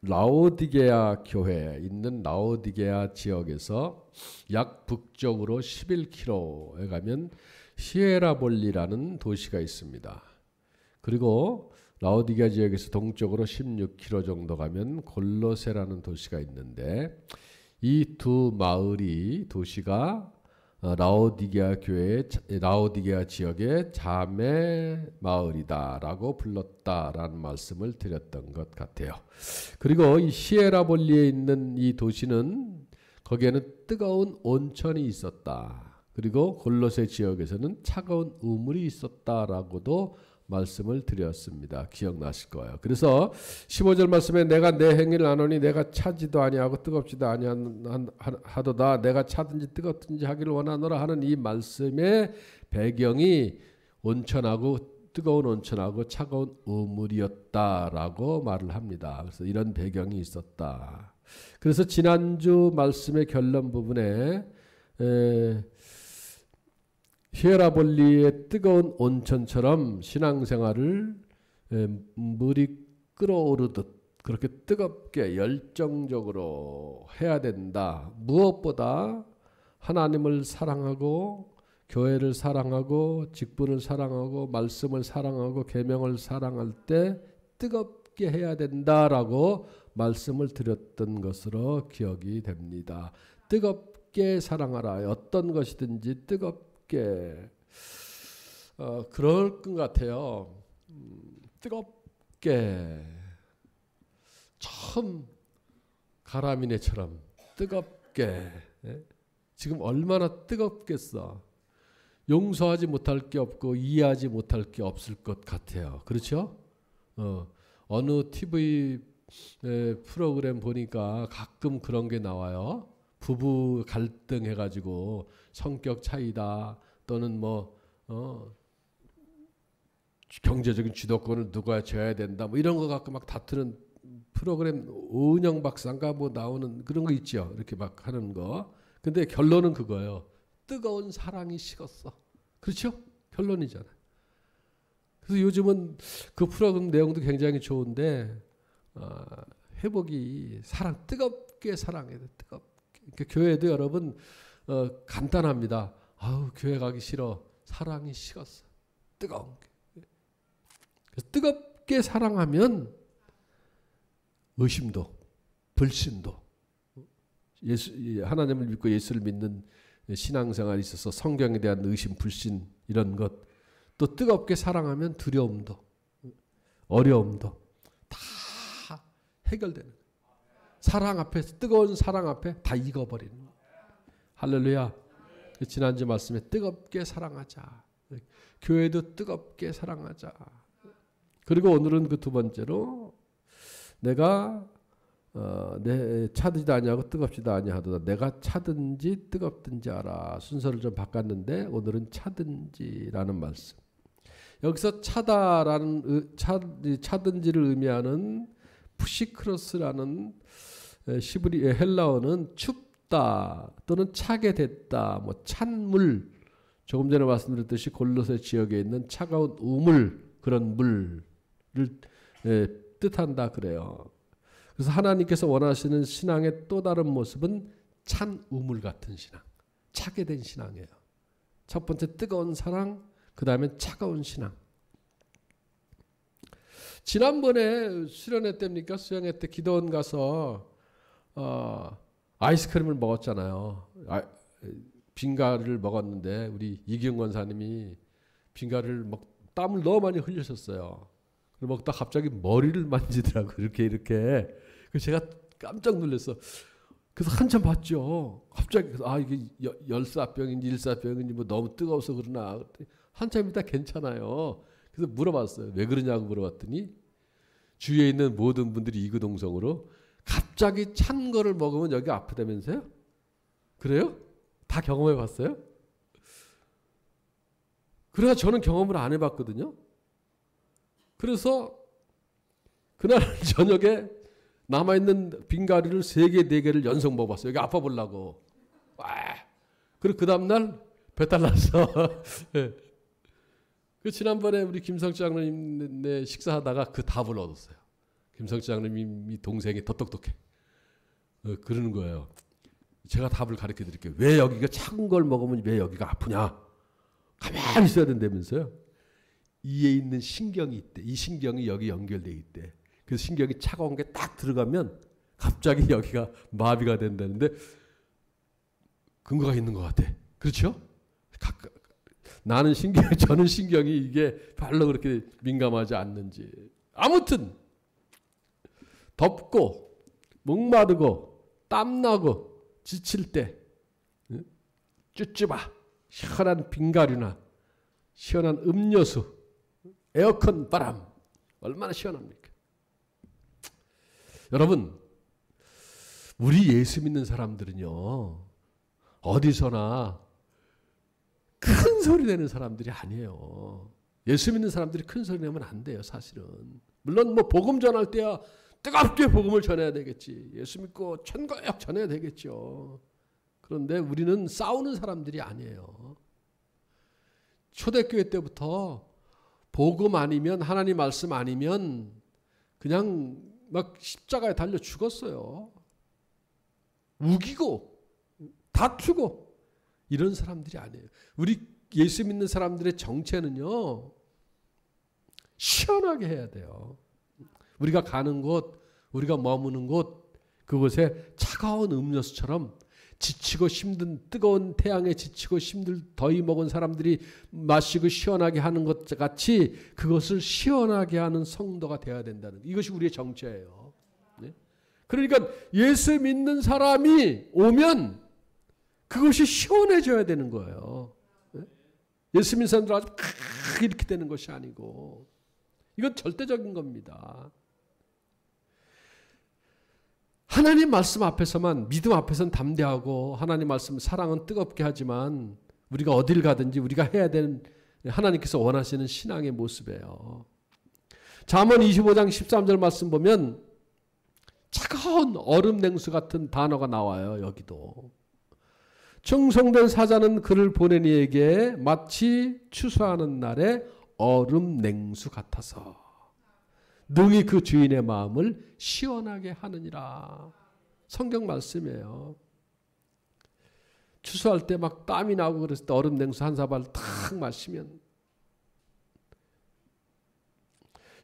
라오디게아 교회에 있는 라오디게아 지역에서 약 북쪽으로 11km에 가면 히에라볼리라는 도시가 있습니다. 그리고 라오디게아 지역에서 동쪽으로 16km 정도 가면 골로세라는 도시가 있는데, 이 두 마을이 도시가 라오디게아 지역의 자매 마을이다라고 불렀다라는 말씀을 드렸던 것 같아요. 그리고 이 히에라볼리에 있는 이 도시는, 거기에는 뜨거운 온천이 있었다. 그리고 골로새 지역에서는 차가운 우물이 있었다라고도 말씀을 드렸습니다. 기억나실 거예요. 그래서 15절 말씀에 내가 내 행위를 아노니 내가 차지도 아니하고 뜨겁지도 아니하도다. 내가 차든지 뜨겁든지 하기를 원하노라 하는 이 말씀의 배경이 온천하고 뜨거운 온천하고 차가운 우물이었다라고 말을 합니다. 그래서 이런 배경이 있었다. 그래서 지난주 말씀의 결론 부분에 히에라볼리의 뜨거운 온천처럼 신앙생활을 물이 끓어오르듯 그렇게 뜨겁게 열정적으로 해야 된다. 무엇보다 하나님을 사랑하고 교회를 사랑하고 직분을 사랑하고 말씀을 사랑하고 계명을 사랑할 때 뜨겁게 해야 된다라고 말씀을 드렸던 것으로 기억이 됩니다. 뜨겁게 사랑하라. 어떤 것이든지 뜨겁게 그럴 것 같아요. 뜨겁게 처음 가라미네처럼 뜨겁게. 지금 얼마나 뜨겁겠어. 용서하지 못할 게 없고 이해하지 못할 게 없을 것 같아요. 그렇죠? 어느 TV 프로그램 보니까 가끔 그런 게 나와요. 부부 갈등 해가지고 성격 차이다, 또는 경제적인 주도권을 누가 져야 된다, 이런 거 갖고 막 다투는 프로그램, 오은영 박사인가 나오는 그런 거 있죠. 이렇게 막 하는 거. 근데 결론은 그거예요. 뜨거운 사랑이 식었어. 그렇죠? 결론이잖아요. 그래서 요즘은 그 프로그램 내용도 굉장히 좋은데, 회복이 뜨겁게 사랑해야 돼. 뜨겁게. 그러니까 교회도 여러분 간단합니다. 아우, 교회 가기 싫어. 사랑이 식었어. 뜨거운 게. 그래서 뜨겁게 사랑하면 의심도, 불신도, 하나님을 믿고 예수를 믿는 신앙생활이 있어서 성경에 대한 의심, 불신 이런 것, 또 뜨겁게 사랑하면 두려움도, 어려움도 다 해결되는 거예요. 사랑 앞에, 뜨거운 사랑 앞에 다 익어버리는 거예요. 할렐루야. 지난주 말씀에 뜨겁게 사랑하자. 교회도 뜨겁게 사랑하자. 그리고 오늘은 그 두 번째로, 내가 내 차든지도 아니하고 뜨겁지도 아니하도다. 내가 차든지 뜨겁든지 알아. 순서를 좀 바꿨는데 오늘은 차든지라는 말씀. 여기서 차든지를 의미하는 푸시크로스라는 시브리 헬라어는 춥다 또는 차게 됐다, 찬물, 조금 전에 말씀드렸듯이 골로새 지역에 있는 차가운 우물, 그런 물을 뜻한다 그래요. 그래서 하나님께서 원하시는 신앙의 또 다른 모습은 찬 우물 같은 신앙, 차게 된 신앙이에요. 첫 번째 뜨거운 사랑, 그 다음에 차가운 신앙. 지난번에 수련회 때입니까? 수련회 때 기도원 가서 아이스크림을 먹었잖아요. 빙가를 먹었는데 우리 이기영 권사님이 빙가를 땀을 너무 많이 흘리셨어요. 그리고 먹다 갑자기 머리를 만지더라고요. 이렇게. 그래서 제가 깜짝 놀랐어. 그래서 한참 봤죠. 갑자기 이게 열사병인지 일사병인지 너무 뜨거워서 그러나. 한참 있다 괜찮아요. 그래서 물어봤어요. 왜 그러냐고 물어봤더니 주위에 있는 모든 분들이 이구동성으로 갑자기 찬 거를 먹으면 여기 아프다면서요? 그래요? 다 경험해 봤어요? 그래서 저는 경험을 안 해봤거든요. 그래서 그날 저녁에 남아있는 빙가리를 3개, 4개를 연속 먹어봤어요. 여기 아파 보려고. 그리고 그 다음날 배탈 났어. 그 지난번에 우리 김성주 장로님 식사하다가 그 답을 얻었어요. 김성주 장로님이 동생이 더 똑똑해. 그러는 거예요. 제가 답을 가르쳐 드릴게요. 왜 여기가 차가운 걸 먹으면 왜 여기가 아프냐? 가만히 있어야 된다면서요. 이에 있는 신경이 있대. 이 신경이 여기 연결돼 있대. 그래서 신경이 차가운 게 딱 들어가면 갑자기 여기가 마비가 된다는데 근거가 있는 것 같아. 그렇죠? 나는 저는 신경이 이게 별로 그렇게 민감하지 않는지. 아무튼 덥고 목마르고 땀나고 지칠 때 쭈쭈바 시원한 빙가류나 시원한 음료수, 에어컨 바람 얼마나 시원합니까? 여러분, 우리 예수 믿는 사람들은요, 어디서나 큰 소리 내는 사람들이 아니에요. 예수 믿는 사람들이 큰 소리 내면 안 돼요, 사실은. 물론 뭐 복음 전할 때야 뜨겁게 복음을 전해야 되겠지. 예수 믿고 천거역 전해야 되겠죠. 그런데 우리는 싸우는 사람들이 아니에요. 초대교회 때부터 복음 아니면, 하나님 말씀 아니면 그냥 막 십자가에 달려 죽었어요. 우기고 다투고 이런 사람들이 아니에요. 우리 예수 믿는 사람들의 정체는요, 시원하게 해야 돼요. 우리가 가는 곳, 우리가 머무는 곳, 그곳에 차가운 음료수처럼 지치고 힘든, 뜨거운 태양에 지치고 힘들 더위 먹은 사람들이 마시고 시원하게 하는 것 같이 그것을 시원하게 하는 성도가 되어야 된다는, 이것이 우리의 정체예요. 네? 그러니까 예수 믿는 사람이 오면 그것이 시원해져야 되는 거예요. 네? 예수 믿는 사람들 아주 이렇게 되는 것이 아니고, 이건 절대적인 겁니다. 하나님 말씀 앞에서만, 믿음 앞에서는 담대하고 하나님 말씀 사랑은 뜨겁게 하지만 우리가 어딜 가든지 우리가 해야 되는, 하나님께서 원하시는 신앙의 모습이에요. 잠언 25장 13절 말씀 보면 차가운 얼음 냉수 같은 단어가 나와요. 여기도. 충성된 사자는 그를 보낸 이에게 마치 추수하는 날에 얼음 냉수 같아서 능히 그 주인의 마음을 시원하게 하느니라. 성경 말씀이에요. 추수할 때 막 땀이 나고 그랬을 때 얼음 냉수 한 사발 탁 마시면,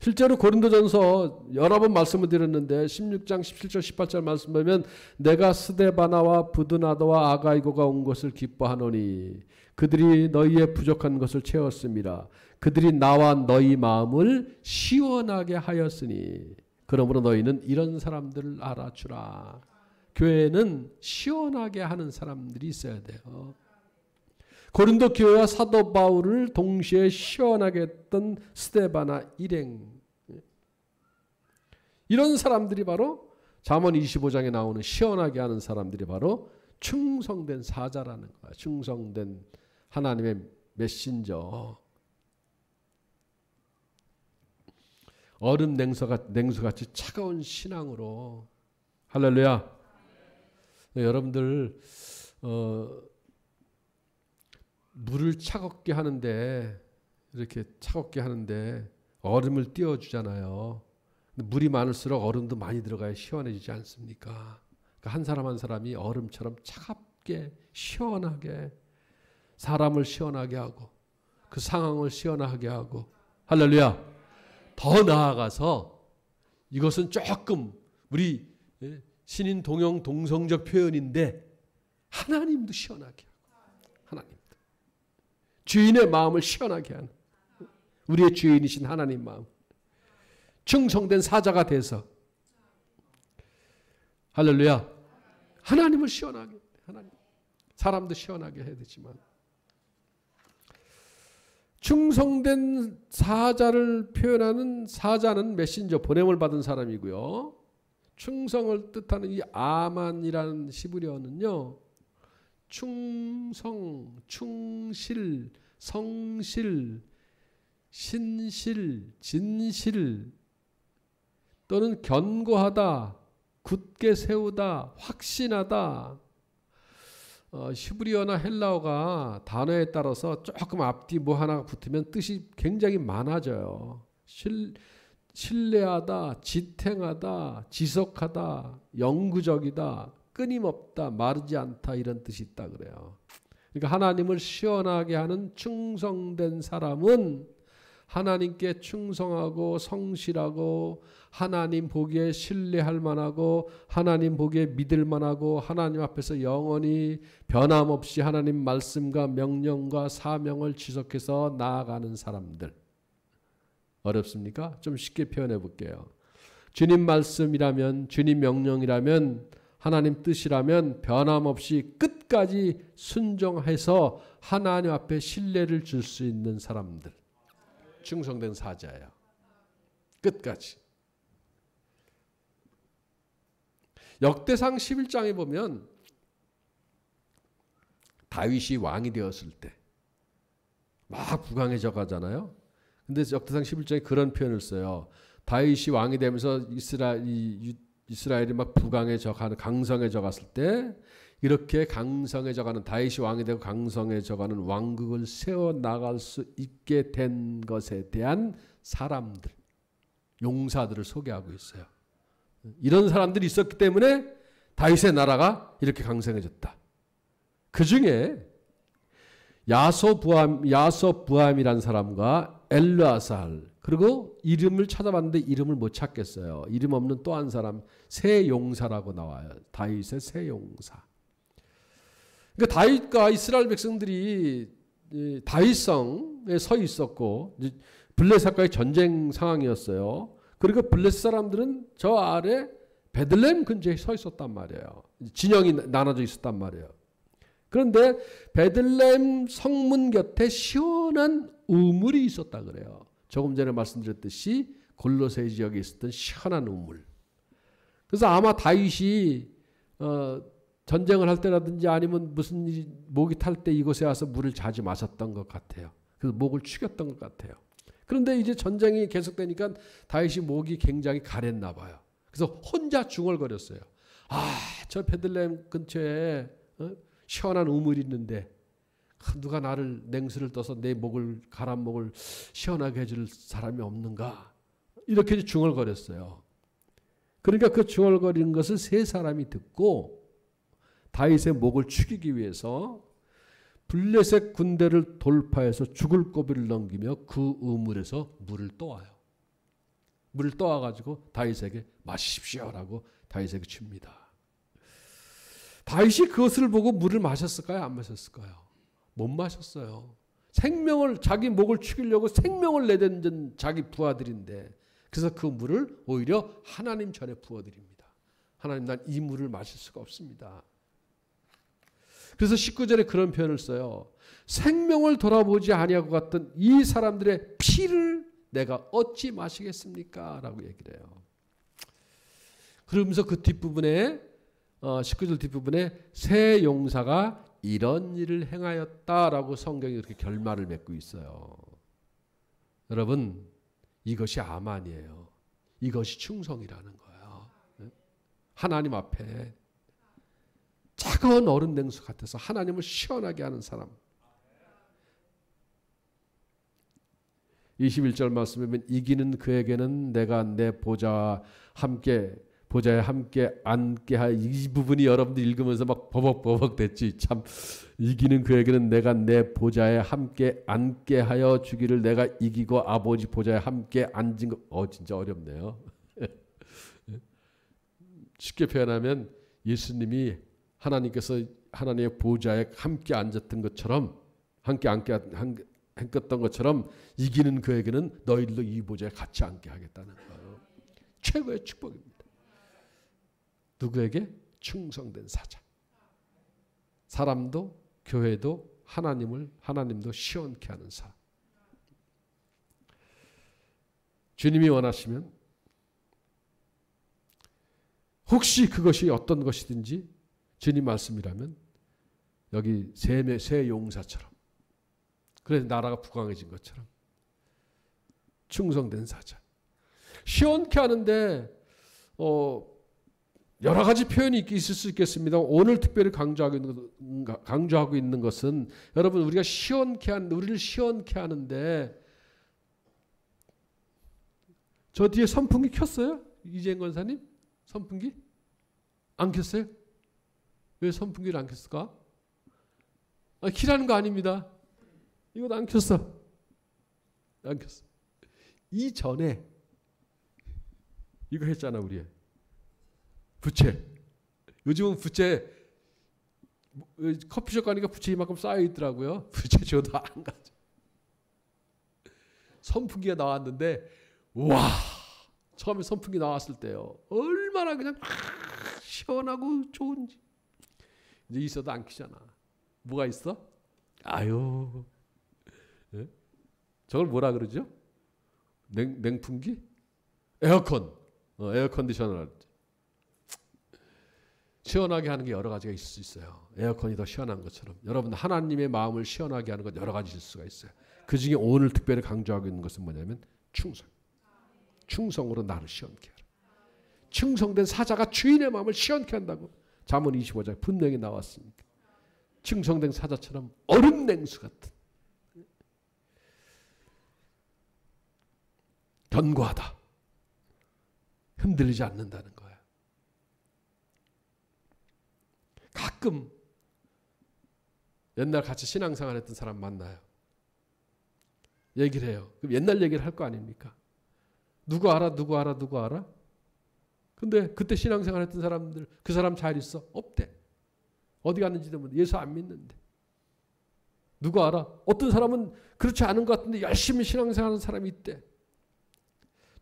실제로 고린도전서 여러 번 말씀을 드렸는데 16장 17절 18절 말씀 보면 내가 스데바나와 부드나도와 아가이고가 온 것을 기뻐하노니 그들이 너희의 부족한 것을 채웠습니다. 그들이 나와 너희 마음을 시원하게 하였으니 그러므로 너희는 이런 사람들을 알아주라. 교회는 시원하게 하는 사람들이 있어야 돼요. 고린도 교회와 사도 바울을 동시에 시원하게 했던 스데바나 일행, 이런 사람들이 바로 잠언 25장에 나오는 시원하게 하는 사람들이 바로 충성된 사자라는 거야. 충성된 하나님의 메신저. 얼음 냉수같이 차가운 신앙으로. 할렐루야. 네, 여러분들 물을 차갑게 하는데, 이렇게 차갑게 하는데 얼음을 띄워주잖아요. 물이 많을수록 얼음도 많이 들어가야 시원해지지 않습니까? 그러니까 한 사람 한 사람이 얼음처럼 차갑게 시원하게 사람을 시원하게 하고 그 상황을 시원하게 하고. 할렐루야. 더 나아가서 이것은 조금 우리 신인 동용 동성적 표현인데 하나님도 시원하게 하고, 하나님도 주인의 마음을 시원하게 하는, 우리의 주인이신 하나님 마음, 충성된 사자가 돼서, 할렐루야, 하나님을 시원하게, 하나님, 사람도 시원하게 해야 되지만 충성된 사자를 표현하는, 사자는 메신저, 보냄을 받은 사람이고요. 충성을 뜻하는 이 아만이라는 히브리어는요, 충성, 충실, 성실, 신실, 진실, 또는 견고하다, 굳게 세우다, 확신하다, 히브리어나 헬라어가 단어에 따라서 조금 앞뒤 뭐 하나가 붙으면 뜻이 굉장히 많아져요. 신뢰하다, 지탱하다, 지속하다, 영구적이다, 끊임없다, 마르지 않다 이런 뜻이 있다 그래요. 그러니까 하나님을 시원하게 하는 충성된 사람은 하나님께 충성하고 성실하고 하나님 보기에 신뢰할 만하고 하나님 보기에 믿을 만하고 하나님 앞에서 영원히 변함없이 하나님 말씀과 명령과 사명을 지속해서 나아가는 사람들. 어렵습니까? 좀 쉽게 표현해 볼게요. 주님 말씀이라면, 주님 명령이라면, 하나님 뜻이라면 변함없이 끝까지 순종해서 하나님 앞에 신뢰를 줄 수 있는 사람들. 충성된 사자예요. 끝까지. 역대상 11장에 보면 다윗이 왕이 되었을 때 막 부강해져 가잖아요. 근데 역대상 11장에 그런 표현을 써요. 다윗이 왕이 되면서 이스라엘이 막 부강해져 가는, 강성해져 갔을 때 이렇게 강성해져 가는, 다윗이 왕이 되고 강성해져 가는 왕국을 세워 나갈 수 있게 된 것에 대한 사람들, 용사들을 소개하고 있어요. 이런 사람들이 있었기 때문에 다윗의 나라가 이렇게 강성해졌다. 그 중에 야소부암이라는 사람과 엘르아살, 그리고 이름을 찾아봤는데 이름을 못 찾겠어요. 이름 없는 또 한 사람, 세 용사라고 나와요. 다윗의 세 용사. 그러니까 다윗과 이스라엘 백성들이 다윗성에 서 있었고 블레셋과의 전쟁 상황이었어요. 그리고 블레셋 사람들은 저 아래 베들레헴 근처에 서 있었단 말이에요. 진영이 나눠져 있었단 말이에요. 그런데 베들레헴 성문 곁에 시원한 우물이 있었다 그래요. 조금 전에 말씀드렸듯이 골로새 지역에 있었던 시원한 우물. 그래서 아마 다윗이 전쟁을 할 때라든지 아니면 무슨 일이 목이 탈 때 이곳에 와서 물을 자주 마셨던 것 같아요. 그래서 목을 축였던 것 같아요. 그런데 이제 전쟁이 계속되니까 다윗이 목이 굉장히 가랬나 봐요. 그래서 혼자 중얼거렸어요. 저 베들레헴 근처에 시원한 우물이 있는데 누가 나를 냉수를 떠서 내 목을 가란 목을 시원하게 해줄 사람이 없는가? 이렇게 중얼거렸어요. 그러니까 그 중얼거리는 것을 세 사람이 듣고 다윗의 목을 축이기 위해서 블레셋 군대를 돌파해서 죽을 고비를 넘기며 그 우물에서 물을 떠와요. 물을 떠와가지고 다윗에게 마십시오라고 다윗에게 줍니다. 다윗이 그것을 보고 물을 마셨을까요? 안 마셨을까요? 못 마셨어요. 생명을, 자기 목을 죽이려고 생명을 내던진 자기 부하들인데, 그래서 그 물을 오히려 하나님 전에 부어드립니다. 하나님, 난 이 물을 마실 수가 없습니다. 그래서 19절에 그런 표현을 써요. 생명을 돌아보지 아니하고 갔던 이 사람들의 피를 내가 어찌 마시겠습니까? 라고 얘기를 해요. 그러면서 그 뒷부분에 19절 뒷부분에 새 용사가 이런 일을 행하였다라고 성경이 이렇게 결말을 맺고 있어요. 여러분, 이것이 아만이에요. 이것이 충성이라는 거예요. 하나님 앞에 차가운 얼음 냉수 같아서 하나님을 시원하게 하는 사람. 21절 말씀에 보면 이기는 그에게는 내가 내 보좌에 함께 앉게 하여, 이 부분이 여러분들 읽으면서 막 버벅버벅 됐지. 참, 이기는 그에게는 내가 내 보좌에 함께 앉게 하여 주기를, 내가 이기고 아버지 보좌에 함께 앉은 거. 진짜 어렵네요. 쉽게 표현하면 예수님이 하나님께서 하나님의 보좌에 함께 앉았던 것처럼, 함께 앉았던 것처럼 이기는 그에게는 너희들도 이 보좌에 같이 앉게 하겠다는 거예요. 최고의 축복입니다. 누구에게? 충성된 사자. 사람도 교회도 하나님도 시원케 하는 사. 주님이 원하시면 혹시 그것이 어떤 것이든지 주님 말씀이라면 여기 새 용사처럼, 그래서 나라가 부강해진 것처럼 충성된 사자. 시원케 하는데 여러 가지 표현이 있을 수 있겠습니다. 오늘 특별히 강조하고 있는 것은 여러분 우리가 우리를 시원케 하는데 저 뒤에 선풍기 켰어요? 이재인 권사님? 선풍기? 안 켰어요? 왜 선풍기를 안 켰을까? 키라는 거 아닙니다. 이것도 안 켰어. 안 켰어. 이전에 이거 했잖아 우리. 부채. 요즘은 부채 커피숍 가니까 부채 이만큼 쌓여 있더라고요. 부채 줘도 안 가져. 선풍기가 나왔는데 와 처음에 선풍기 나왔을 때요 얼마나 그냥 시원하고 좋은지. 이제 있어도 안 키잖아. 뭐가 있어? 아유 네? 저걸 뭐라 그러죠? 냉풍기? 에어컨. 에어컨디셔너. 시원하게 하는 게 여러 가지가 있을 수 있어요. 에어컨이 더 시원한 것처럼 여러분 하나님의 마음을 시원하게 하는 것 여러 가지일 수가 있어요. 그 중에 오늘 특별히 강조하고 있는 것은 뭐냐면 충성. 충성으로 나를 시원케 하라. 충성된 사자가 주인의 마음을 시원케 한다고 잠언 25장 분명히 나왔으니까. 충성된 사자처럼 얼음 냉수 같은 견고하다. 흔들리지 않는다는 거예요. 가끔 옛날 같이 신앙생활 했던 사람 만나요. 얘기를 해요. 그럼 옛날 얘기를 할 거 아닙니까? 누구 알아? 누구 알아? 누구 알아? 근데 그때 신앙생활 했던 사람들 그 사람 잘 있어? 없대. 어디 갔는지도 모르는데 예수 안 믿는데. 누구 알아? 어떤 사람은 그렇지 않은 것 같은데 열심히 신앙생활하는 사람이 있대.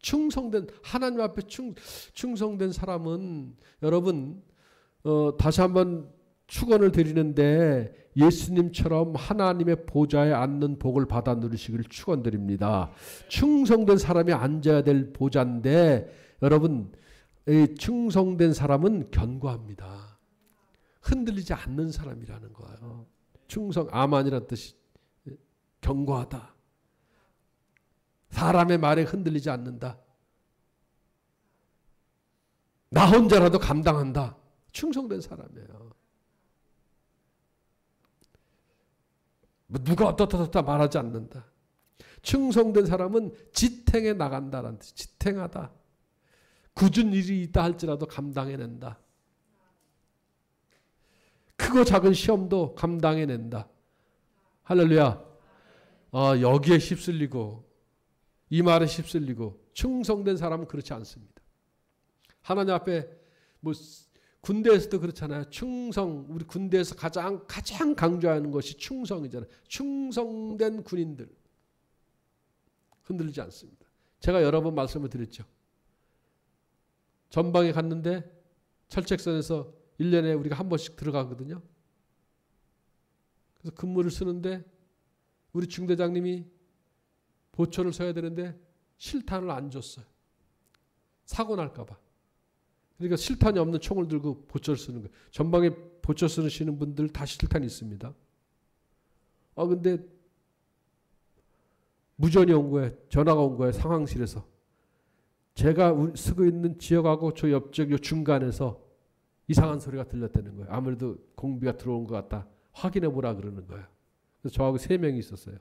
충성된 하나님 앞에 충성된 사람은 여러분 다시 한번 축원을 드리는데 예수님처럼 하나님의 보좌에 앉는 복을 받아 누리시기를 축원드립니다. 충성된 사람이 앉아야 될 보좌인데 여러분 이 충성된 사람은 견고합니다. 흔들리지 않는 사람이라는 거예요. 충성 아만이라는 뜻이 견고하다. 사람의 말에 흔들리지 않는다. 나 혼자라도 감당한다. 충성된 사람이에요. 누가 어떻다 말하지 않는다. 충성된 사람은 지탱해 나간다라는 뜻. 지탱하다. 굳은 일이 있다 할지라도 감당해낸다. 크고 작은 시험도 감당해낸다. 할렐루야. 여기에 휩쓸리고 이 말에 휩쓸리고 충성된 사람은 그렇지 않습니다. 하나님 앞에 뭐 군대에서도 그렇잖아요. 충성. 우리 군대에서 가장 강조하는 것이 충성이잖아요. 충성된 군인들. 흔들리지 않습니다. 제가 여러 번 말씀을 드렸죠. 전방에 갔는데 철책선에서 1년에 우리가 한 번씩 들어가거든요. 그래서 근무를 쓰는데 우리 중대장님이 보초를 서야 되는데 실탄을 안 줬어요. 사고 날까 봐. 그러니까 실탄이 없는 총을 들고 보초를 쓰는 거예요. 전방에 보초 쓰시는 분들 다 실탄이 있습니다. 근데 무전이 온 거예요. 전화가 온 거예요. 상황실에서. 제가 쓰고 있는 지역하고 저 옆쪽 요 중간에서 이상한 소리가 들렸다는 거예요. 아무래도 공비가 들어온 것 같다. 확인해 보라 그러는 거예요. 그래서 저하고 3명이 있었어요.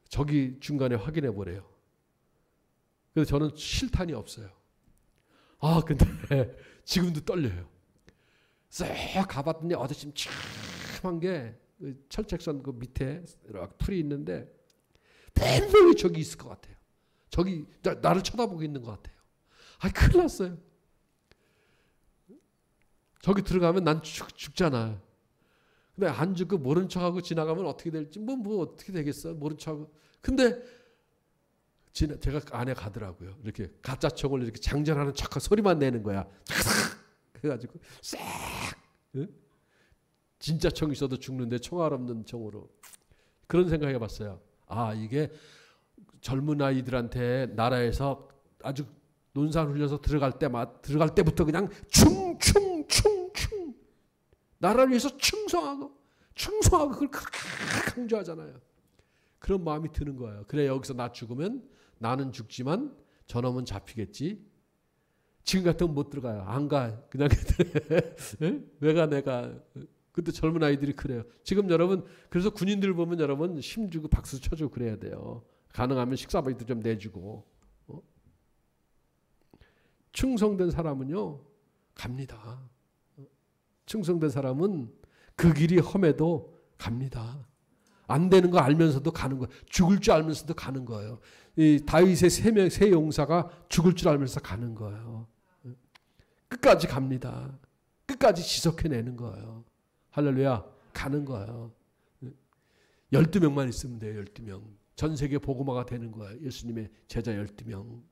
저기 중간에 확인해 보래요. 그래서 저는 실탄이 없어요. 근데 지금도 떨려요. 싹 가봤더니 어디 침침한 게 철책선 그 밑에 이렇게 풀이 있는데 분명히 저기 있을 것 같아요. 저기 나를 쳐다보고 있는 것 같아요. 큰일 났어요. 저기 들어가면 난 죽잖아. 근데 안 죽고 모른 척하고 지나가면 어떻게 될지 뭐 어떻게 되겠어. 모른 척하고. 근데 제가 안에 가더라고요. 이렇게 가짜 총을 이렇게 장전하는 척하고 소리만 내는 거야. 그래가지고 싹 진짜 총 있어도 죽는데 총알 없는 총으로. 그런 생각 해봤어요. 이게 젊은 아이들한테 나라에서 아주 논산 흘려서 들어갈 때부터 그냥 충 나라를 위해서 충성하고 그걸 그렇게 강조하잖아요. 그런 마음이 드는 거예요. 그래 여기서 나 죽으면 나는 죽지만 저놈은 잡히겠지. 지금 같으면 못 들어가요. 안 가. 그냥 왜가 내가. 그때 젊은 아이들이 그래요. 지금 여러분 그래서 군인들 보면 여러분 힘주고 박수 쳐주고 그래야 돼요. 가능하면 식사비도 좀 내주고. 충성된 사람은요 갑니다. 충성된 사람은 그 길이 험해도 갑니다. 안 되는 거 알면서도 가는 거예요. 죽을 줄 알면서도 가는 거예요. 이 다윗의 세 용사가 죽을 줄 알면서 가는 거예요. 끝까지 갑니다. 끝까지 지속해내는 거예요. 할렐루야. 가는 거예요. 12명만 있으면 돼요. 12명. 전 세계 복음화가 되는 거예요. 예수님의 제자 12명.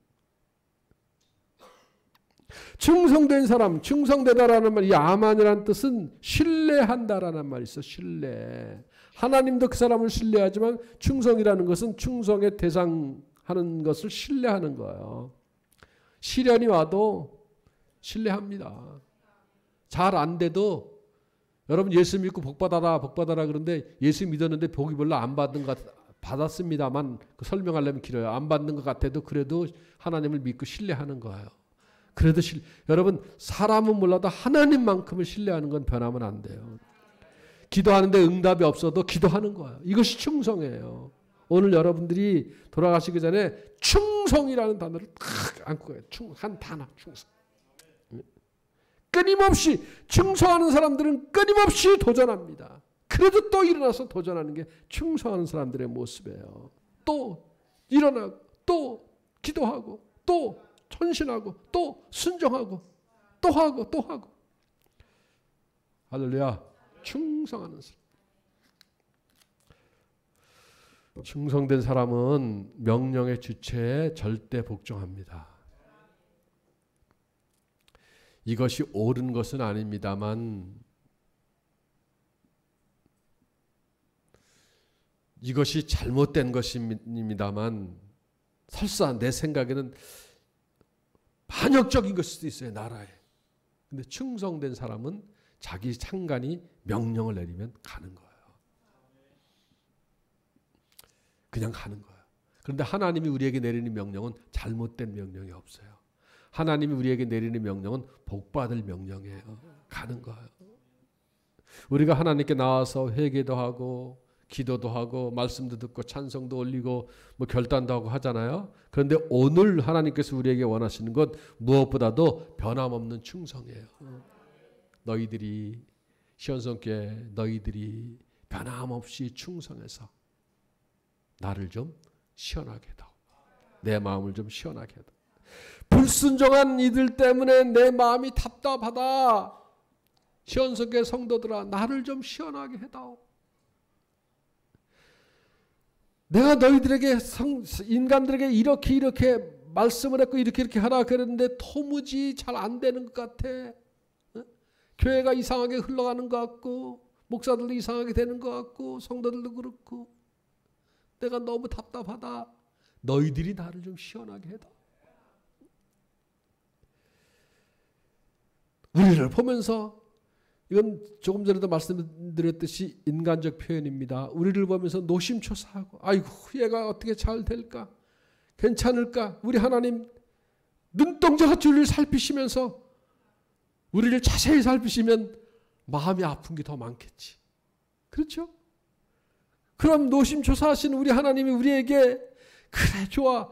충성된 사람, 충성되다라는 말, 이 아만이라는 뜻은 신뢰한다라는 말이 있어. 신뢰. 하나님도 그 사람을 신뢰하지만 충성이라는 것은 충성의 대상하는 것을 신뢰하는 거예요. 시련이 와도 신뢰합니다. 잘 안 돼도 여러분 예수 믿고 복 받아라 그런데 예수 믿었는데 복이 별로 안 받은 것 받았습니다만 그 설명하려면 길어요. 안 받는 것 같아도 그래도 하나님을 믿고 신뢰하는 거예요. 그래도 여러분 사람은 몰라도 하나님만큼을 신뢰하는 건 변하면 안 돼요. 기도하는데 응답이 없어도 기도하는 거예요. 이것이 충성이에요. 오늘 여러분들이 돌아가시기 전에 충성이라는 단어를 탁 안고 가요. 한 단어 충성. 끊임없이 충성하는 사람들은 끊임없이 도전합니다. 그래도 또 일어나서 도전하는 게 충성하는 사람들의 모습이에요. 또 일어나고 또 기도하고 또 헌신하고 또 순종하고 또 하고 또 하고. 할렐루야. 충성하는 사람. 충성된 사람은 명령의 주체에 절대 복종합니다. 이것이 옳은 것은 아닙니다만 이것이 잘못된 것입니다만 설사 내 생각에는 반역적인 것일 수도 있어요. 나라에. 근데 충성된 사람은 자기 상관이 명령을 내리면 가는 거예요. 그냥 가는 거예요. 그런데 하나님이 우리에게 내리는 명령은 잘못된 명령이 없어요. 하나님이 우리에게 내리는 명령은 복받을 명령이에요. 가는 거예요. 우리가 하나님께 나와서 회개도 하고 기도도 하고 말씀도 듣고 찬송도 올리고 뭐 결단도 하고 하잖아요. 그런데 오늘 하나님께서 우리에게 원하시는 것 무엇보다도 변함없는 충성이에요. 너희들이 시온성교회 너희들이 변함없이 충성해서 나를 좀 시원하게 해다오. 내 마음을 좀 시원하게 해다오. 불순종한 이들 때문에 내 마음이 답답하다. 시온성교회 성도들아 나를 좀 시원하게 해다오. 내가 너희들에게 인간들에게 이렇게 말씀을 했고 이렇게 하라 그랬는데 도무지 잘 안 되는 것 같아. 교회가 이상하게 흘러가는 것 같고 목사들도 이상하게 되는 것 같고 성도들도 그렇고 내가 너무 답답하다. 너희들이 나를 좀 시원하게 해다. 우리를 보면서 이건 조금 전에도 말씀드렸듯이 인간적 표현입니다. 우리를 보면서 노심초사하고 아이고 얘가 어떻게 잘 될까? 괜찮을까? 우리 하나님 눈동자같이 우리를 살피시면서 우리를 자세히 살피시면 마음이 아픈 게 더 많겠지. 그렇죠? 그럼 노심초사하신 우리 하나님이 우리에게 그래 좋아.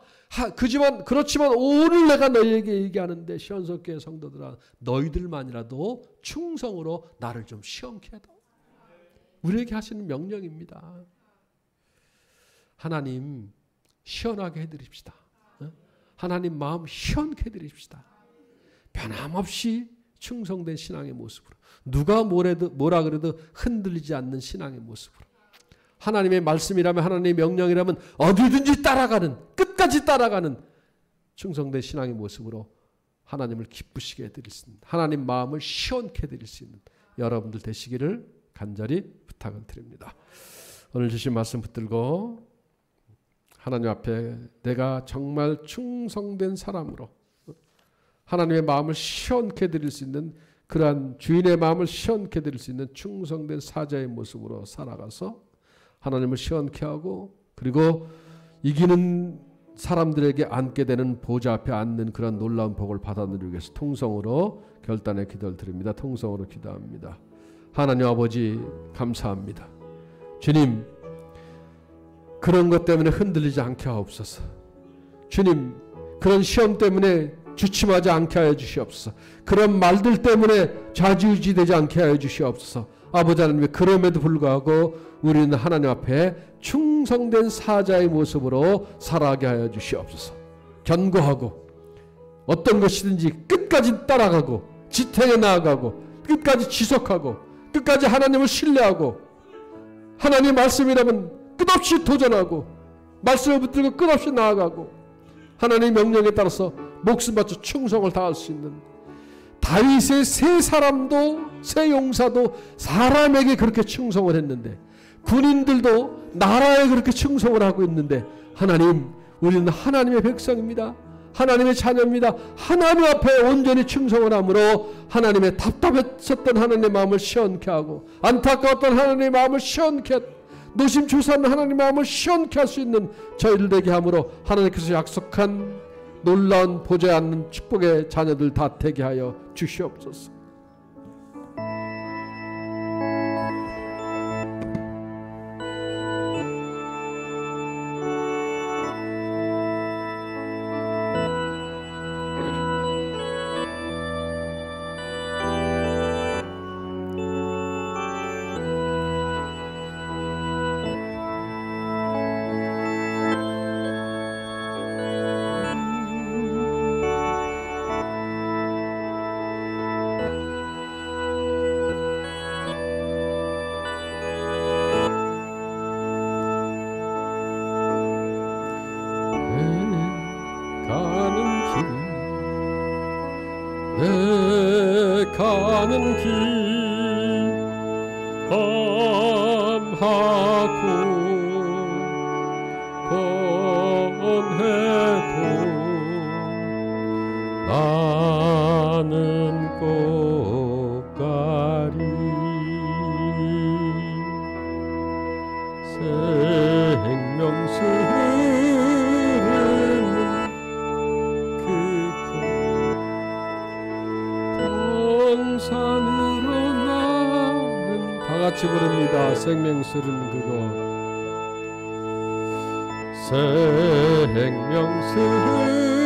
그렇지만 오늘 내가 너희에게 얘기하는데 시온성교회 성도들아 너희들만이라도 충성으로 나를 좀 시원케 해다. 우리에게 하시는 명령입니다. 하나님 시원하게 해드립시다. 하나님 마음 시원케 해드립시다. 변함없이 충성된 신앙의 모습으로 누가 뭐라 그래도 흔들리지 않는 신앙의 모습으로 하나님의 말씀이라면 하나님의 명령이라면 어디든지 따라가는 끝까지 따라가는 충성된 신앙의 모습으로 하나님을 기쁘시게 해드릴 수 있는 하나님 마음을 시원케 해드릴 수 있는 여러분들 되시기를 간절히 부탁을 드립니다. 오늘 주신 말씀 붙들고 하나님 앞에 내가 정말 충성된 사람으로 하나님의 마음을 시원케 해드릴 수 있는 그러한 주인의 마음을 시원케 해드릴 수 있는 충성된 사자의 모습으로 살아가서 하나님을 시원케 하고 그리고 이기는 사람들에게 앉게 되는 보좌 앞에 앉는 그런 놀라운 복을 받아 누리기 위해서 통성으로 결단의 기도를 드립니다. 통성으로 기도합니다. 하나님 아버지 감사합니다. 주님, 그런 것 때문에 흔들리지 않게 하옵소서. 주님, 그런 시험 때문에 주춤하지 않게 하여 주시옵소서. 그런 말들 때문에 좌지우지되지 않게 하여 주시옵소서. 아버지 하나님, 그럼에도 불구하고 우리는 하나님 앞에 충성된 사자의 모습으로 살아가게 하여 주시옵소서. 견고하고 어떤 것이든지 끝까지 따라가고 지탱해 나아가고 끝까지 지속하고 끝까지 하나님을 신뢰하고 하나님의 말씀이라면 끝없이 도전하고 말씀을 붙들고 끝없이 나아가고 하나님의 명령에 따라서 목숨 바쳐 충성을 다할 수 있는 다윗의 세 사람도 세 용사도 사람에게 그렇게 충성을 했는데 군인들도 나라에 그렇게 충성을 하고 있는데 하나님, 우리는 하나님의 백성입니다. 하나님의 자녀입니다. 하나님 앞에 온전히 충성을 함으로 하나님의 답답했었던 하나님의 마음을 시원케 하고 안타까웠던 하나님의 마음을 시원케 노심초사한 하나님의 마음을 시원케 할 수 있는 저희들 되게 함으로 하나님께서 약속한 놀라운 보좌에 앉는 축복의 자녀들 다 되게 하여 주시옵소서. 내 가는 길 험하고 번해도 나는 꼭 가리 생명수는 산으로 나는 다 같이 부릅니다. 생명수는 그거 생명수